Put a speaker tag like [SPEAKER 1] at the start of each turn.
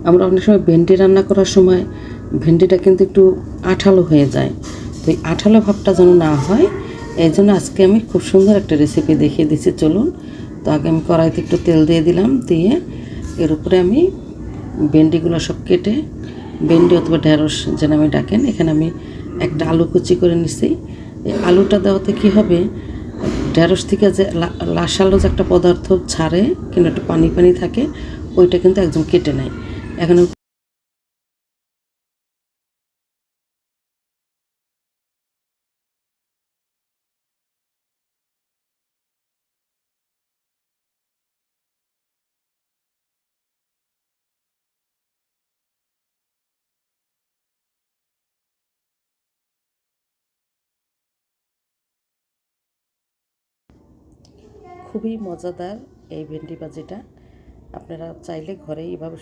[SPEAKER 1] আমরা অনেক সময় ভেন্ডি রান্না করার সময় ভেন্ডিটা কিন্তু একটু আঠালো হয়ে যায়, তো এই আঠালো ভাবটা যেন না হয় এই জন্য আজকে আমি খুব সুন্দর একটা রেসিপি দেখিয়ে দিচ্ছি। চলুন। তো আগে আমি কড়াইতে একটু তেল দিয়ে দিলাম, দিয়ে এর উপরে আমি ভেন্ডিগুলো সব কেটে, ভেন্ডি অথবা ঢেঁড়স যেন আমি ডাকেন, এখানে আমি একটা আলু কুচি করে নিছি। এই আলুটা দেওয়াতে কী হবে, ঢেঁড়স থেকে যে লাশালো যে একটা পদার্থ ছাড়ে কিন্তু একটু পানি পানি থাকে, ওইটা কিন্তু একদম কেটে নেয়। এখন খুবই মজাদার এই ভেন্ডি ভাজিটা, আপনারা চাইলে ঘরে এইভাবে